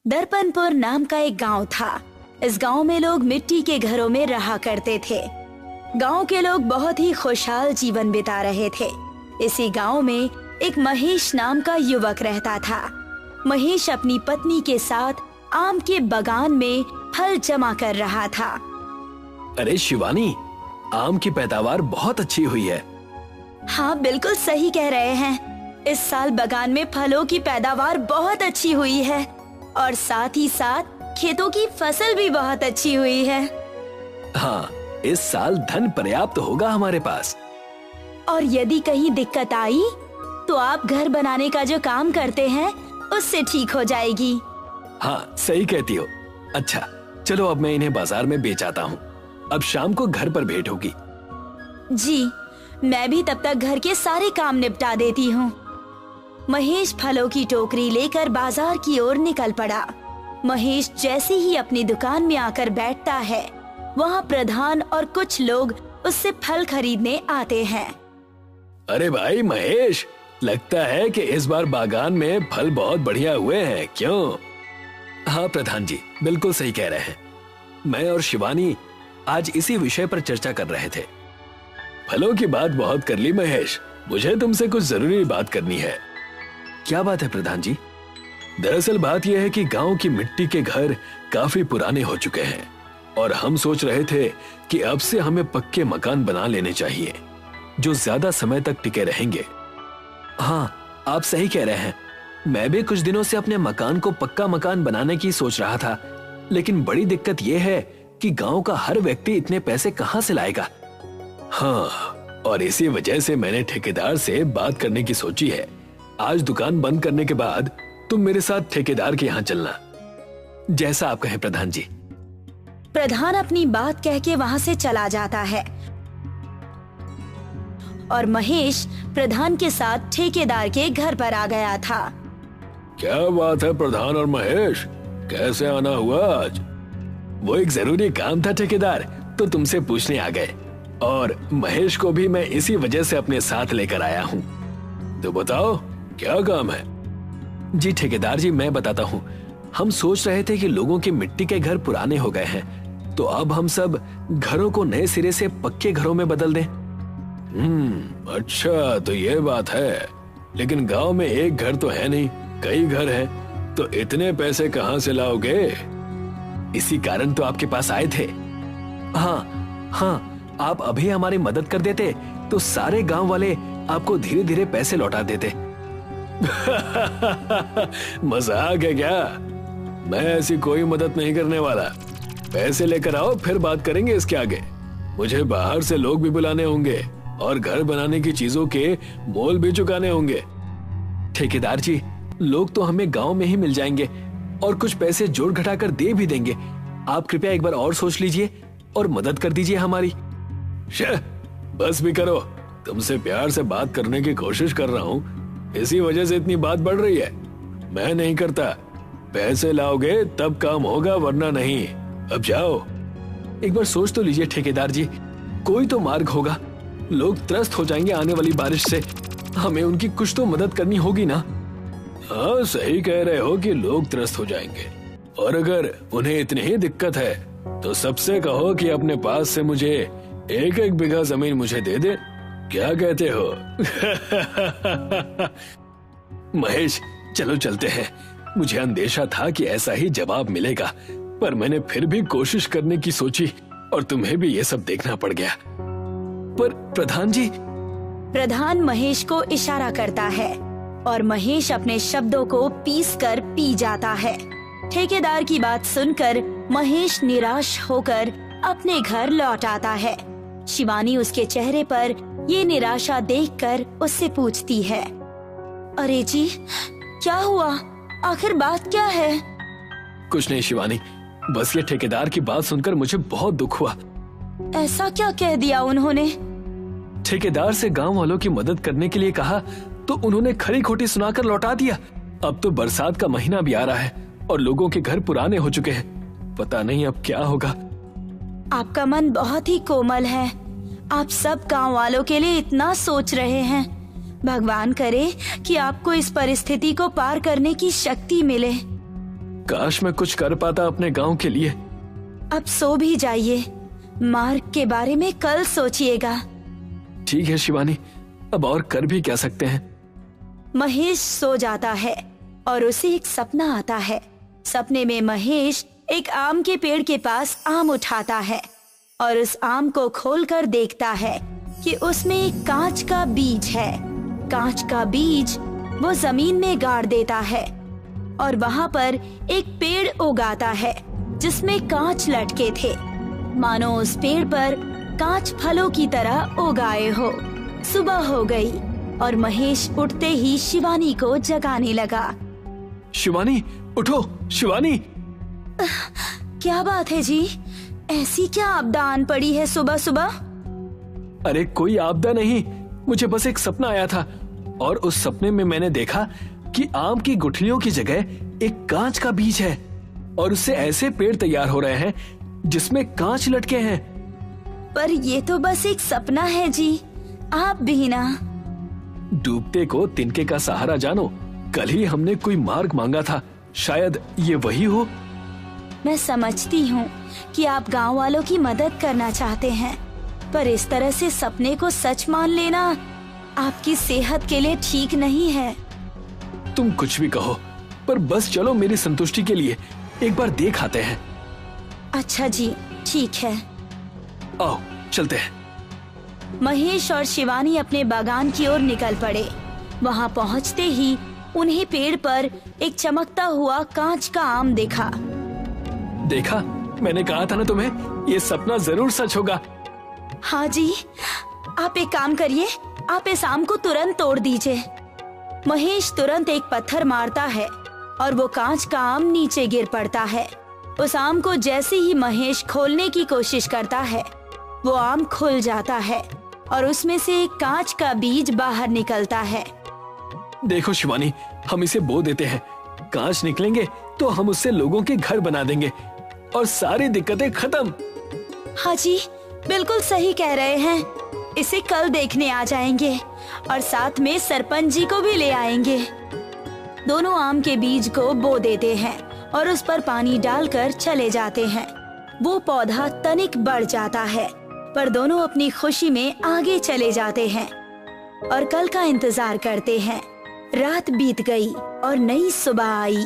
दर्पणपुर नाम का एक गांव था। इस गांव में लोग मिट्टी के घरों में रहा करते थे। गांव के लोग बहुत ही खुशहाल जीवन बिता रहे थे। इसी गांव में एक महेश नाम का युवक रहता था। महेश अपनी पत्नी के साथ आम के बागान में फल जमा कर रहा था। अरे शिवानी, आम की पैदावार बहुत अच्छी हुई है। हाँ, बिल्कुल सही कह रहे हैं। इस साल बागान में फलों की पैदावार बहुत अच्छी हुई है और साथ ही साथ खेतों की फसल भी बहुत अच्छी हुई है। हाँ, इस साल धन पर्याप्त होगा हमारे पास। और यदि कहीं दिक्कत आई तो आप घर बनाने का जो काम करते हैं उससे ठीक हो जाएगी। हाँ, सही कहती हो। अच्छा, चलो अब मैं इन्हें बाजार में बेच आता हूँ। अब शाम को घर पर भेंट होगी। जी, मैं भी तब तक घर के सारे काम निपटा देती हूँ। महेश फलों की टोकरी लेकर बाजार की ओर निकल पड़ा। महेश जैसे ही अपनी दुकान में आकर बैठता है, वहाँ प्रधान और कुछ लोग उससे फल खरीदने आते हैं। अरे भाई महेश, लगता है कि इस बार बागान में फल बहुत बढ़िया हुए हैं, क्यों? हाँ प्रधान जी, बिल्कुल सही कह रहे हैं। मैं और शिवानी आज इसी विषय पर चर्चा कर रहे थे। फलों की बात बहुत कर ली महेश, मुझे तुमसे कुछ जरूरी बात करनी है। क्या बात है प्रधान जी? दरअसल बात यह है कि गांव की मिट्टी के घर काफी पुराने हो चुके हैं और हम सोच रहे थे कि अब से हमें पक्के मकान बना लेने चाहिए जो ज्यादा समय तक टिके रहेंगे। हाँ, आप सही कह रहे हैं। मैं भी कुछ दिनों से अपने मकान को पक्का मकान बनाने की सोच रहा था, लेकिन बड़ी दिक्कत यह है कि गांव का हर व्यक्ति इतने पैसे कहां से लाएगा। हाँ, और इसी वजह से मैंने ठेकेदार से बात करने की सोची है। आज दुकान बंद करने के बाद तुम मेरे साथ ठेकेदार के यहाँ चलना। जैसा आप कहें प्रधान जी। प्रधान अपनी बात कह के वहाँ से चला जाता है और महेश प्रधान के साथ ठेकेदार के घर पर आ गया था। क्या बात है प्रधान और महेश, कैसे आना हुआ आज? वो एक जरूरी काम था ठेकेदार, तो तुमसे पूछने आ गए। और महेश को भी मैं इसी वजह से अपने साथ लेकर आया हूँ। तो बताओ क्या काम है? जी ठेकेदार जी, मैं बताता हूँ। हम सोच रहे थे कि लोगों के मिट्टी के घर पुराने हो गए हैं, तो अब हम सब घरों को नए सिरे से पक्के घरों में बदल दें। अच्छा, तो ये बात है। लेकिन गांव में एक घर तो है नहीं, कई घर हैं, तो इतने पैसे कहां से लाओगे? इसी कारण तो आपके पास आए थे। हाँ, आप अभी हमारी मदद कर देते तो सारे गांव वाले आपको धीरे धीरे पैसे लौटा देते। मजाक है क्या? मैं ऐसी कोई मदद नहीं करने वाला। पैसे लेकर आओ, फिर बात करेंगे इसके आगे। मुझे बाहर से लोग भी बुलाने होंगे और घर बनाने की चीजों के मोल भी चुकाने होंगे। ठेकेदार जी, लोग तो हमें गांव में ही मिल जाएंगे और कुछ पैसे जोड़ घटाकर दे भी देंगे। आप कृपया एक बार और सोच लीजिए और मदद कर दीजिए हमारी। बस भी करो, तुमसे प्यार से बात करने की कोशिश कर रहा हूँ, इसी वजह से इतनी बात बढ़ रही है। मैं नहीं करता। पैसे लाओगे तब काम होगा, वरना नहीं। अब जाओ। एक बार सोच तो लीजिए ठेकेदार जी, कोई तो मार्ग होगा। लोग त्रस्त हो जाएंगे आने वाली बारिश से, हमें उनकी कुछ तो मदद करनी होगी ना। हाँ, सही कह रहे हो कि लोग त्रस्त हो जाएंगे, और अगर उन्हें इतनी ही दिक्कत है तो सबसे कहो कि अपने पास से मुझे एक एक बीघा जमीन मुझे दे दे। क्या कहते हो? महेश, चलो चलते हैं। मुझे अंदेशा था कि ऐसा ही जवाब मिलेगा, पर मैंने फिर भी कोशिश करने की सोची और तुम्हें भी ये सब देखना पड़ गया। पर प्रधान जी। प्रधान महेश को इशारा करता है और महेश अपने शब्दों को पीस कर पी जाता है। ठेकेदार की बात सुनकर महेश निराश होकर अपने घर लौट आता है। शिवानी उसके चेहरे पर ये निराशा देखकर उससे पूछती है, अरे जी, क्या हुआ? आखिर बात क्या है? कुछ नहीं शिवानी, बस ये ठेकेदार की बात सुनकर मुझे बहुत दुख हुआ। ऐसा क्या कह दिया उन्होंने? ठेकेदार से गांव वालों की मदद करने के लिए कहा तो उन्होंने खरी खोटी सुनाकर लौटा दिया। अब तो बरसात का महीना भी आ रहा है और लोगों के घर पुराने हो चुके हैं। पता नहीं अब क्या होगा। आपका मन बहुत ही कोमल है। आप सब गांव वालों के लिए इतना सोच रहे हैं। भगवान करे कि आपको इस परिस्थिति को पार करने की शक्ति मिले। काश मैं कुछ कर पाता अपने गांव के लिए। अब सो भी जाइए, मार्ग के बारे में कल सोचिएगा। ठीक है शिवानी, अब और कर भी क्या सकते हैं। महेश सो जाता है और उसे एक सपना आता है। सपने में महेश एक आम के पेड़ के पास आम उठाता है और उस आम को खोलकर देखता है कि उसमें एक कांच का बीज है। कांच का बीज वो जमीन में गाड़ देता है और वहाँ पर एक पेड़ उगाता है जिसमें कांच लटके थे, मानो उस पेड़ पर कांच फलों की तरह उगाए हो। सुबह हो गई और महेश उठते ही शिवानी को जगाने लगा। शिवानी उठो, शिवानी। क्या बात है जी, ऐसी क्या आपदा आन पड़ी है सुबह सुबह? अरे कोई आपदा नहीं, मुझे बस एक सपना आया था और उस सपने में मैंने देखा कि आम की गुठलियों की जगह एक कांच का बीज है और उससे ऐसे पेड़ तैयार हो रहे हैं जिसमें कांच लटके हैं। पर ये तो बस एक सपना है जी, आप भी ना। डूबते को तिनके का सहारा जानो। कल ही हमने कोई मार्ग मांगा था, शायद ये वही हो। मैं समझती हूँ कि आप गांव वालों की मदद करना चाहते हैं, पर इस तरह से सपने को सच मान लेना आपकी सेहत के लिए ठीक नहीं है। तुम कुछ भी कहो, पर बस चलो मेरी संतुष्टि के लिए एक बार देख आते हैं। अच्छा जी, ठीक है। आओ चलते हैं। महेश और शिवानी अपने बागान की ओर निकल पड़े। वहाँ पहुँचते ही उन्हें पेड़ पर एक चमकता हुआ कांच का आम देखा। देखा, मैंने कहा था ना तुम्हें, ये सपना जरूर सच होगा। हाँ जी, आप एक काम करिए, आप इस आम को तुरंत तोड़ दीजिए। महेश तुरंत एक पत्थर मारता है और वो कांच का आम नीचे गिर पड़ता है। उस आम को जैसे ही महेश खोलने की कोशिश करता है, वो आम खुल जाता है और उसमें से एक कांच का बीज बाहर निकलता है। देखो शिवानी, हम इसे बो देते हैं, कांच निकलेंगे तो हम उससे लोगों के घर बना देंगे और सारी दिक्कतें खत्म। हाँ जी, बिल्कुल सही कह रहे हैं। इसे कल देखने आ जाएंगे और साथ में सरपंच जी को भी ले आएंगे। दोनों आम के बीज को बो देते हैं और उस पर पानी डालकर चले जाते हैं। वो पौधा तनिक बढ़ जाता है, पर दोनों अपनी खुशी में आगे चले जाते हैं और कल का इंतजार करते हैं। रात बीत गई और नई सुबह आई।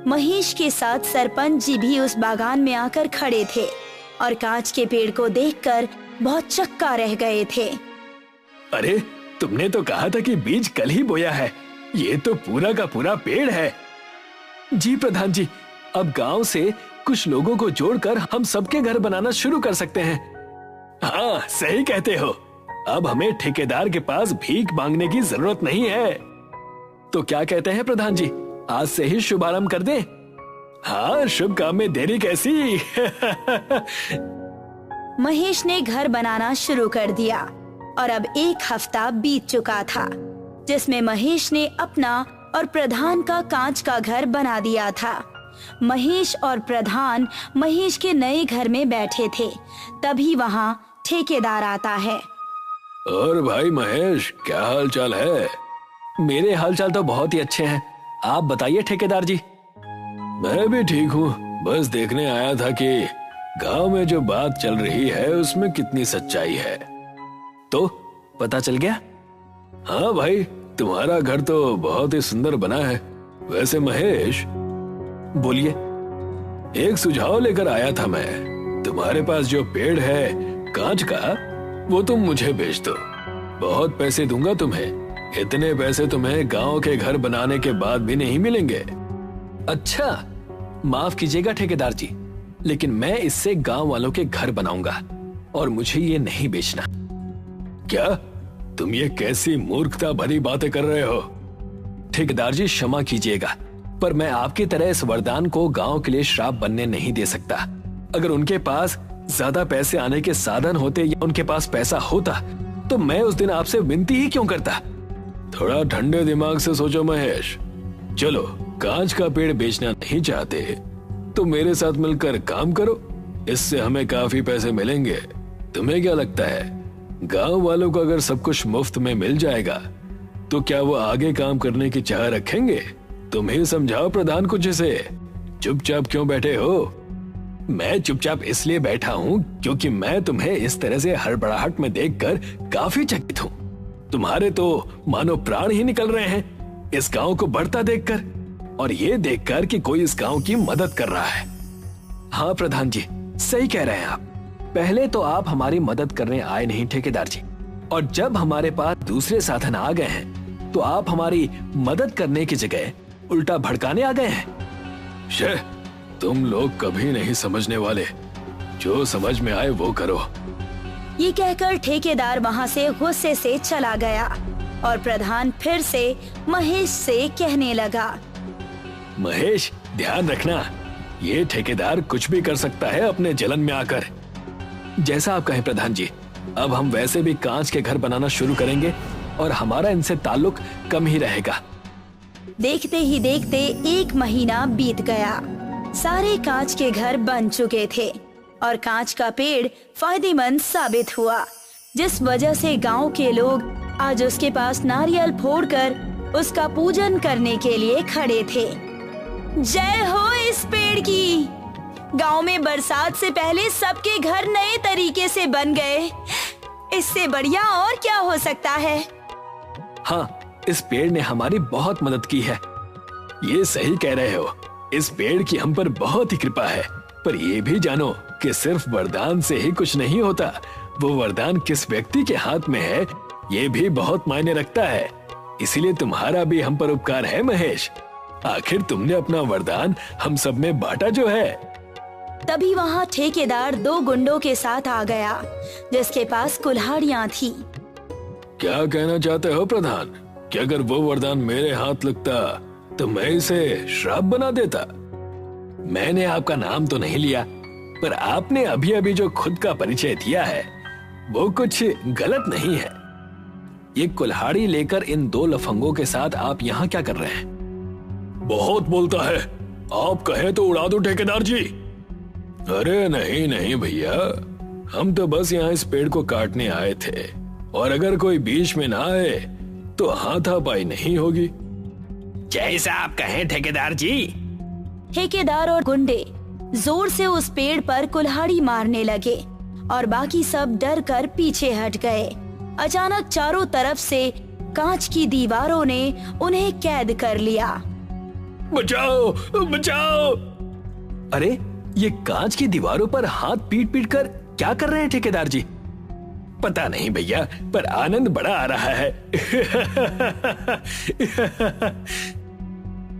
महेश के साथ सरपंच जी भी उस बागान में आकर खड़े थे और कांच के पेड़ को देखकर बहुत चक्का रह गए थे। अरे, तुमने तो कहा था कि बीज कल ही बोया है, ये तो पूरा का पूरा पेड़ है। जी प्रधान जी, अब गांव से कुछ लोगों को जोड़कर हम सबके घर बनाना शुरू कर सकते हैं। हाँ, सही कहते हो। अब हमें ठेकेदार के पास भीख मांगने की जरूरत नहीं है। तो क्या कहते हैं प्रधान जी, आज से ही शुभारंभ कर दें? हाँ, शुभ काम में देरी कैसी। महेश ने घर बनाना शुरू कर दिया और अब एक हफ्ता बीत चुका था, जिसमें महेश ने अपना और प्रधान का कांच का घर बना दिया था। महेश और प्रधान महेश के नए घर में बैठे थे, तभी वहाँ ठेकेदार आता है। और भाई महेश, क्या हाल चाल है? मेरे हाल चाल तो बहुत ही अच्छे हैं, आप बताइए ठेकेदार जी। मैं भी ठीक हूँ, बस देखने आया था कि गांव में जो बात चल रही है उसमें कितनी सच्चाई है। तो पता चल गया? हाँ भाई, तुम्हारा घर तो बहुत ही सुंदर बना है। वैसे महेश, बोलिए। एक सुझाव लेकर आया था मैं। तुम्हारे पास जो पेड़ है कांच का, वो तुम मुझे बेच दो। बहुत पैसे दूंगा तुम्हें। इतने पैसे तुम्हें गांव के घर बनाने के बाद भी नहीं मिलेंगे। अच्छा, माफ कीजिएगा ठेकेदार जी, लेकिन मैं इससे गांव वालों के घर बनाऊंगा और मुझे ये नहीं बेचना। क्या तुम ये कैसी मूर्खता भरी बातें कर रहे हो? ठेकेदार जी क्षमा कीजिएगा, पर मैं आपकी तरह इस वरदान को गांव के लिए श्राप बनने नहीं दे सकता। अगर उनके पास ज्यादा पैसे आने के साधन होते या उनके पास पैसा होता तो मैं उस दिन आपसे विनती ही क्यों करता। थोड़ा ठंडे दिमाग से सोचो महेश। चलो, कांच का पेड़ बेचना नहीं चाहते तो मेरे साथ मिलकर काम करो, इससे हमें काफी पैसे मिलेंगे। तुम्हें क्या लगता है, गांव वालों को अगर सब कुछ मुफ्त में मिल जाएगा तो क्या वो आगे काम करने की चाह रखेंगे? तुम ही समझाओ प्रधान कुछ इसे। चुपचाप क्यों बैठे हो? मैं चुपचाप इसलिए बैठा हूँ क्योंकि मैं तुम्हें इस तरह से हड़बड़ाहट में देखकर काफी चकित हूँ। तुम्हारे तो मानो प्राण ही निकल रहे हैं इस गांव को बढ़ता देखकर, और ये देखकर कि कोई इस गांव की मदद कर रहा है। हाँ प्रधान जी, सही कह रहे हैं आप। पहले तो आप हमारी मदद करने आए नहीं ठेकेदार जी, और जब हमारे पास दूसरे साधन आ गए हैं तो आप हमारी मदद करने की जगह उल्टा भड़काने आ गए हैं। शे, तुम लोग कभी नहीं समझने वाले, जो समझ में आए वो करो। ये कहकर ठेकेदार वहाँ से गुस्से से चला गया और प्रधान फिर से महेश से कहने लगा, महेश ध्यान रखना, ये ठेकेदार कुछ भी कर सकता है अपने जलन में आकर। जैसा आप कहें प्रधान जी, अब हम वैसे भी कांच के घर बनाना शुरू करेंगे और हमारा इनसे ताल्लुक कम ही रहेगा। देखते ही देखते 1 महीना बीत गया। सारे कांच के घर बन चुके थे और कांच का पेड़ फायदेमंद साबित हुआ, जिस वजह से गांव के लोग आज उसके पास नारियल फोड़कर उसका पूजन करने के लिए खड़े थे। जय हो इस पेड़ की। गांव में बरसात से पहले सबके घर नए तरीके से बन गए। इससे बढ़िया और क्या हो सकता है। हाँ, इस पेड़ ने हमारी बहुत मदद की है। ये सही कह रहे हो, इस पेड़ की हम पर बहुत ही कृपा है। पर ये भी जानो कि सिर्फ वरदान से ही कुछ नहीं होता, वो वरदान किस व्यक्ति के हाथ में है ये भी बहुत मायने रखता है। इसीलिए तुम्हारा भी हम पर उपकार है महेश। आखिर तुमने अपना वरदान हम सब में बांटा जो है। तभी वहाँ ठेकेदार 2 गुंडों के साथ आ गया, जिसके पास कुल्हाड़ियाँ थी। क्या कहना चाहते हो प्रधान कि अगर वो वरदान मेरे हाथ लगता तो मैं इसे श्राप बना देता? मैंने आपका नाम तो नहीं लिया, पर आपने अभी अभी जो खुद का परिचय दिया है वो कुछ गलत नहीं है। ये कुल्हाड़ी लेकर इन 2 लफंगों के साथ आप यहाँ क्या कर रहे हैं? बहुत बोलता है, आप कहें तो उड़ा दो ठेकेदार जी। अरे नहीं नहीं भैया, हम तो बस यहाँ इस पेड़ को काटने आए थे, और अगर कोई बीच में ना आए तो हाथापाई नहीं होगी। जैसा आप कहें ठेकेदार जी। ठेकेदार और गुंडे जोर से उस पेड़ पर कुल्हाड़ी मारने लगे और बाकी सब डर कर पीछे हट गए। अचानक चारों तरफ से कांच की दीवारों ने उन्हें कैद कर लिया। बचाओ बचाओ! अरे ये कांच की दीवारों पर हाथ पीट पीट कर क्या कर रहे हैं ठेकेदार जी? पता नहीं भैया, पर आनंद बड़ा आ रहा है।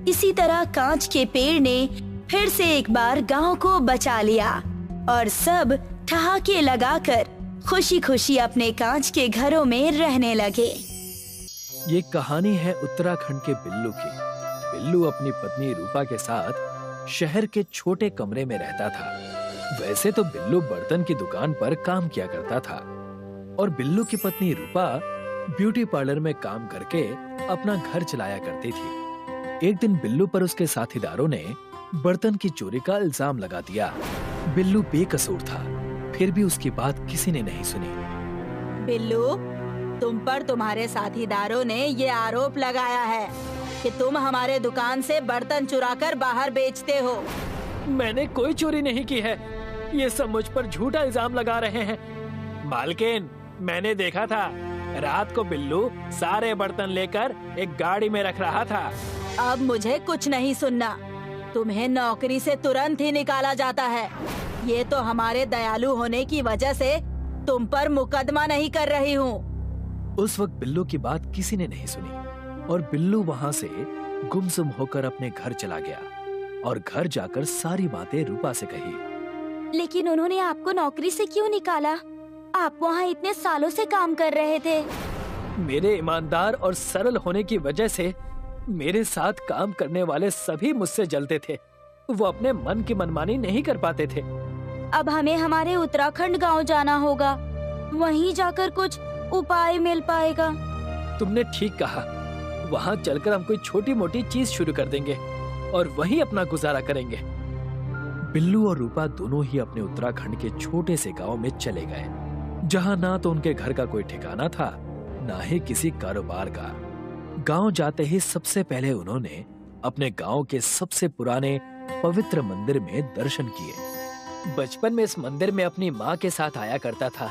इसी तरह कांच के पेड़ ने फिर से एक बार गांव को बचा लिया और सब ठहाके लगाकर खुशी खुशी अपने कांच के घरों में रहने लगे। ये कहानी है उत्तराखंड के बिल्लू की। बिल्लू अपनी पत्नी रूपा के साथ शहर के छोटे कमरे में रहता था। वैसे तो बिल्लू बर्तन की दुकान पर काम किया करता था और बिल्लू की पत्नी रूपा ब्यूटी पार्लर में काम करके अपना घर चलाया करती थी। एक दिन बिल्लू पर उसके साथीदारों ने बर्तन की चोरी का इल्जाम लगा दिया। बिल्लू बेकसूर था, फिर भी उसकी बात किसी ने नहीं सुनी। बिल्लू, तुम पर तुम्हारे साथीदारों ने ये आरोप लगाया है कि तुम हमारे दुकान से बर्तन चुराकर बाहर बेचते हो। मैंने कोई चोरी नहीं की है, ये सब मुझ पर झूठा इल्जाम लगा रहे हैं। मालकिन, मैंने देखा था रात को बिल्लू सारे बर्तन लेकर एक गाड़ी में रख रहा था। अब मुझे कुछ नहीं सुनना, तुम्हें नौकरी से तुरंत ही निकाला जाता है। ये तो हमारे दयालु होने की वजह से तुम पर मुकदमा नहीं कर रही हूँ। उस वक्त बिल्लू की बात किसी ने नहीं सुनी और बिल्लू वहाँ से गुमसुम होकर अपने घर चला गया और घर जाकर सारी बातें रूपा से कही। लेकिन उन्होंने आपको नौकरी से क्यों निकाला? आप वहाँ इतने सालों से काम कर रहे थे। मेरे ईमानदार और सरल होने की वजह से मेरे साथ काम करने वाले सभी मुझसे जलते थे। वो अपने मन की मनमानी नहीं कर पाते थे। अब हमें हमारे उत्तराखंड गांव जाना होगा, वहीं जाकर कुछ उपाय मिल पाएगा। तुमने ठीक कहा, वहाँ चलकर हम कोई छोटी मोटी चीज शुरू कर देंगे और वहीं अपना गुजारा करेंगे। बिल्लू और रूपा दोनों ही अपने उत्तराखंड के छोटे से गांव में चले गए, जहाँ ना तो उनके घर का कोई ठिकाना था, ना ही किसी कारोबार का। गांव जाते ही सबसे पहले उन्होंने अपने गांव के सबसे पुराने पवित्र मंदिर में दर्शन किए। बचपन में इस मंदिर में अपनी माँ के साथ आया करता था।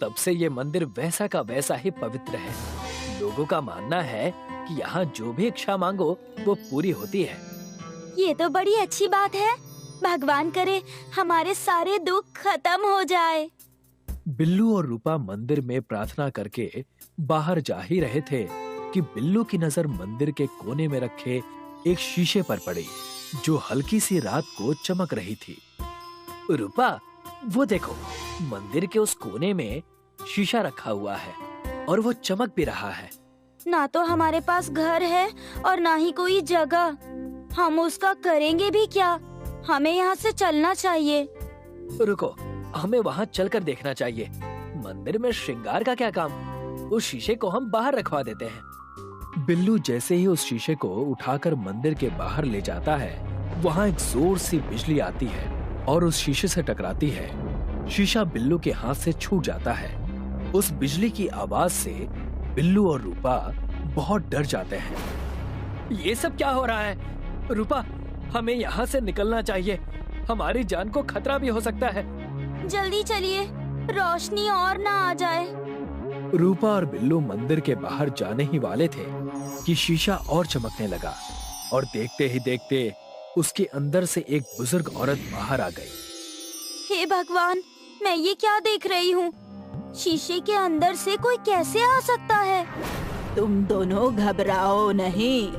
तब से ये मंदिर वैसा का वैसा ही पवित्र है। लोगों का मानना है कि यहाँ जो भी इच्छा मांगो वो पूरी होती है। ये तो बड़ी अच्छी बात है। भगवान करे हमारे सारे दुख खत्म हो जाए। बिल्लू और रूपा मंदिर में प्रार्थना करके बाहर जा ही रहे थे कि बिल्लू की नजर मंदिर के कोने में रखे एक शीशे पर पड़ी, जो हल्की सी रात को चमक रही थी। रूपा, वो देखो, मंदिर के उस कोने में शीशा रखा हुआ है और वो चमक भी रहा है। ना तो हमारे पास घर है और ना ही कोई जगह। हम उसका करेंगे भी क्या? हमें यहाँ से चलना चाहिए। रुको, हमें वहाँ चलकर देखना चाहिए। मंदिर में श्रृंगार का क्या काम? उस शीशे को हम बाहर रखवा देते हैं। बिल्लू जैसे ही उस शीशे को उठाकर मंदिर के बाहर ले जाता है, वहाँ एक जोर सी बिजली आती है और उस शीशे से टकराती है। शीशा बिल्लू के हाथ से छूट जाता है। उस बिजली की आवाज से बिल्लू और रूपा बहुत डर जाते हैं। ये सब क्या हो रहा है? रूपा, हमें यहाँ से निकलना चाहिए। हमारी जान को खतरा भी हो सकता है। जल्दी चलिए, रोशनी और ना आ जाए। रूपा और बिल्लू मंदिर के बाहर जाने ही वाले थे कि शीशा और चमकने लगा और देखते ही देखते उसके अंदर से एक बुजुर्ग औरत बाहर आ गई। हे भगवान, मैं ये क्या देख रही हूँ? शीशे के अंदर से कोई कैसे आ सकता है? तुम दोनों घबराओ नहीं,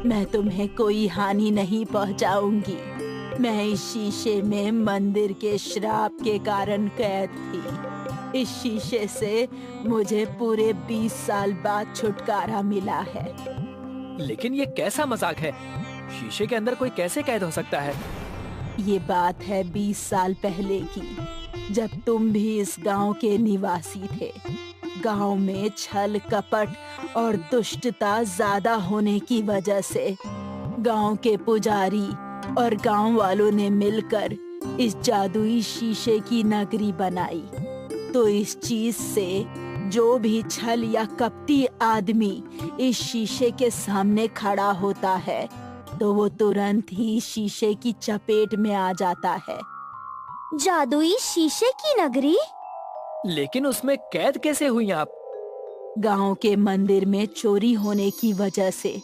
मैं तुम्हें कोई हानि नहीं पहुँचाऊंगी। मैं इस शीशे में मंदिर के श्राप के कारण कैद थी। इस शीशे से मुझे पूरे 20 साल बाद छुटकारा मिला है। लेकिन ये कैसा मजाक है? शीशे के अंदर कोई कैसे कैद हो सकता है? ये बात है 20 साल पहले की, जब तुम भी इस गांव के निवासी थे। गांव में छल कपट और दुष्टता ज्यादा होने की वजह से गांव के पुजारी और गांव वालों ने मिलकर इस जादुई शीशे की नगरी बनाई। तो इस चीज से जो भी छल या कपटी आदमी इस शीशे के सामने खड़ा होता है, तो वो तुरंत ही शीशे की चपेट में आ जाता है। जादुई शीशे की नगरी? लेकिन उसमें कैद कैसे हुई आप? गांव के मंदिर में चोरी होने की वजह से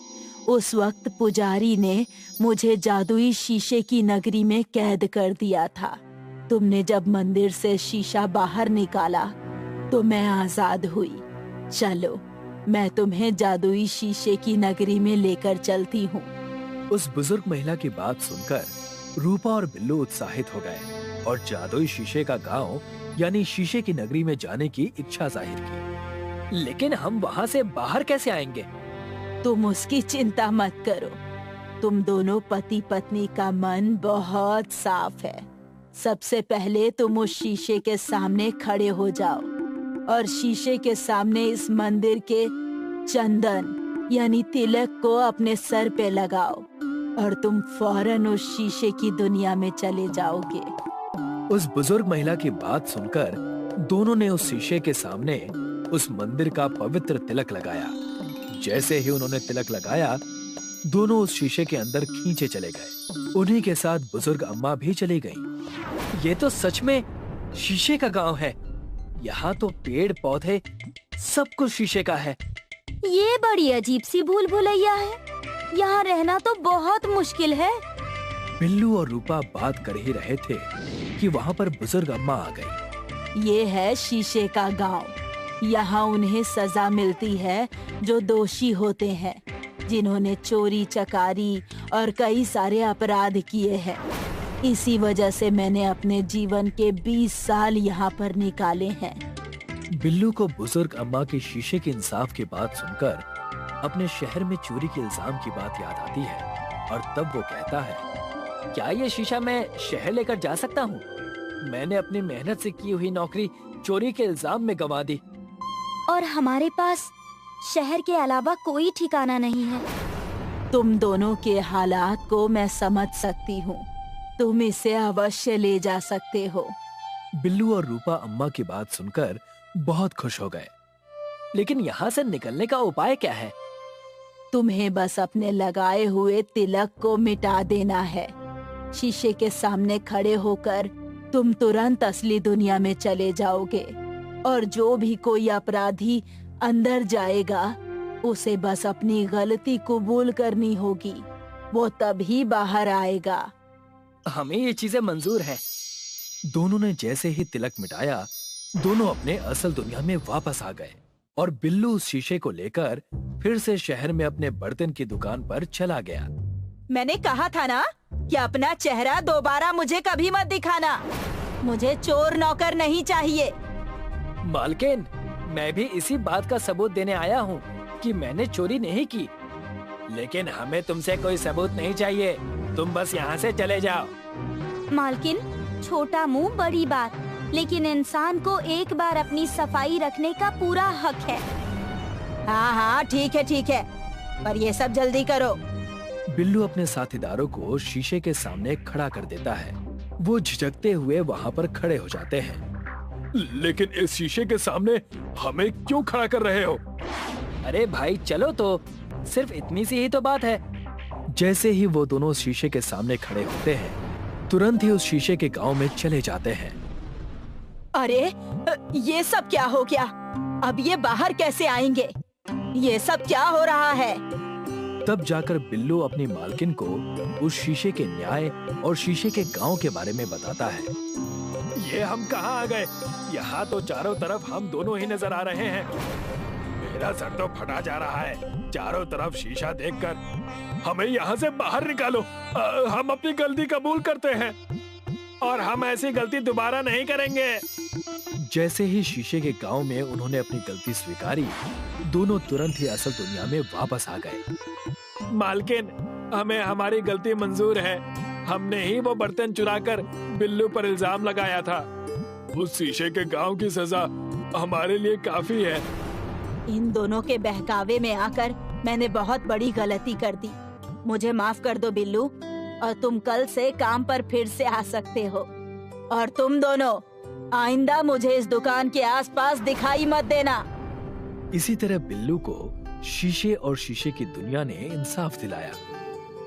उस वक्त पुजारी ने मुझे जादुई शीशे की नगरी में कैद कर दिया था। तुमने जब मंदिर से शीशा बाहर निकाला तो मैं आजाद हुई। चलो, मैं तुम्हें जादुई शीशे की नगरी में लेकर चलती हूँ। उस बुजुर्ग महिला की बात सुनकर रूपा और बिल्लू उत्साहित हो गए और जादुई शीशे का गांव यानी शीशे की नगरी में जाने की इच्छा जाहिर की। लेकिन हम वहाँ से बाहर कैसे आएंगे? तुम उसकी चिंता मत करो। तुम दोनों पति पत्नी का मन बहुत साफ है। सबसे पहले तुम उस शीशे के सामने खड़े हो जाओ और शीशे के सामने इस मंदिर के चंदन यानी तिलक को अपने सर पे लगाओ और तुम फौरन उस शीशे की दुनिया में चले जाओगे। उस बुजुर्ग महिला की बात सुनकर दोनों ने उस शीशे के सामने उस मंदिर का पवित्र तिलक लगाया। जैसे ही उन्होंने तिलक लगाया, दोनों उस शीशे के अंदर खींचे चले गए। उन्हीं के साथ बुजुर्ग अम्मा भी चली गईं। ये तो सच में शीशे का गांव है। यहाँ तो पेड़ पौधे सब कुछ शीशे का है। ये बड़ी अजीब सी भूल भुलैया है। यहाँ रहना तो बहुत मुश्किल है। बिल्लू और रूपा बात कर ही रहे थे कि वहाँ पर बुजुर्ग अम्मा आ गई। ये है शीशे का गांव। यहाँ उन्हें सजा मिलती है जो दोषी होते हैं, जिन्होंने चोरी चकारी और कई सारे अपराध किए हैं। इसी वजह से मैंने अपने जीवन के 20 साल यहाँ पर निकाले हैं। बिल्लू को बुजुर्ग अम्मा की शीशे के इंसाफ की बात सुनकर अपने शहर में चोरी के इल्जाम की बात याद आती है और तब वो कहता है, क्या ये शीशा मैं शहर लेकर जा सकता हूँ? मैंने अपनी मेहनत से की हुई नौकरी चोरी के इल्जाम में गंवा दी। और हमारे पास शहर के अलावा कोई ठिकाना नहीं है। तुम दोनों के हालात को मैं समझ सकती हूँ। तुम इसे अवश्य ले जा सकते हो। बिल्लू और रूपा अम्मा की बात सुनकर बहुत खुश हो गए। लेकिन यहाँ से निकलने का उपाय क्या है? तुम्हें बस अपने लगाए हुए तिलक को मिटा देना है। शीशे के सामने खड़े होकर तुम तुरंत असली दुनिया में चले जाओगे और जो भी कोई अपराधी अंदर जाएगा उसे बस अपनी गलती कबूल करनी होगी, वो तभी बाहर आएगा। हमें ये चीजें मंजूर हैं। दोनों ने जैसे ही तिलक मिटाया, दोनों अपने असल दुनिया में वापस आ गए और बिल्लू उस शीशे को लेकर फिर से शहर में अपने बर्तन की दुकान पर चला गया। मैंने कहा था ना कि अपना चेहरा दोबारा मुझे कभी मत दिखाना। मुझे चोर नौकर नहीं चाहिए। मालकिन, मैं भी इसी बात का सबूत देने आया हूँ कि मैंने चोरी नहीं की, लेकिन हमें तुमसे कोई सबूत नहीं चाहिए। तुम बस यहाँ से चले जाओ। मालकिन, छोटा मुंह बड़ी बात, लेकिन इंसान को एक बार अपनी सफाई रखने का पूरा हक है। हाँ हाँ ठीक है, पर ये सब जल्दी करो। बिल्लू अपने साथीदारों को शीशे के सामने खड़ा कर देता है। वो झिझकते हुए वहाँ पर खड़े हो जाते हैं। लेकिन इस शीशे के सामने हमें क्यों खड़ा कर रहे हो? अरे भाई चलो तो, सिर्फ इतनी सी ही तो बात है। जैसे ही वो दोनों शीशे के सामने खड़े होते हैं, तुरंत ही उस शीशे के गांव में चले जाते हैं। अरे ये सब क्या हो गया? अब ये बाहर कैसे आएंगे? ये सब क्या हो रहा है? तब जाकर बिल्लू अपनी मालकिन को उस शीशे के न्याय और शीशे के गांव के बारे में बताता है। ये हम कहाँ आ गए? यहाँ तो चारों तरफ हम दोनों ही नजर आ रहे हैं। मेरा सर तो फटा जा रहा है। चारों तरफ शीशा देखकर हमें यहाँ से बाहर निकालो। हम अपनी गलती कबूल करते हैं और हम ऐसी गलती दोबारा नहीं करेंगे। जैसे ही शीशे के गांव में उन्होंने अपनी गलती स्वीकारी, दोनों तुरंत ही असल दुनिया में वापस आ गए। मालकिन, हमें हमारी गलती मंजूर है। हमने ही वो बर्तन चुराकर बिल्लू पर इल्जाम लगाया था। उस शीशे के गांव की सजा हमारे लिए काफी है। इन दोनों के बहकावे में आकर मैंने बहुत बड़ी गलती कर दी। मुझे माफ कर दो बिल्लू, और तुम कल से काम पर फिर से आ सकते हो। और तुम दोनों आइंदा मुझे इस दुकान के आसपास दिखाई मत देना। इसी तरह बिल्लू को शीशे और शीशे की दुनिया ने इंसाफ दिलाया।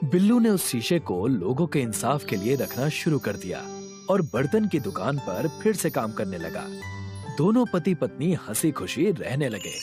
बिल्लू ने उस शीशे को लोगों के इंसाफ के लिए रखना शुरू कर दिया और बर्तन की दुकान पर फिर से काम करने लगा। दोनों पति पत्नी हंसी खुशी रहने लगे।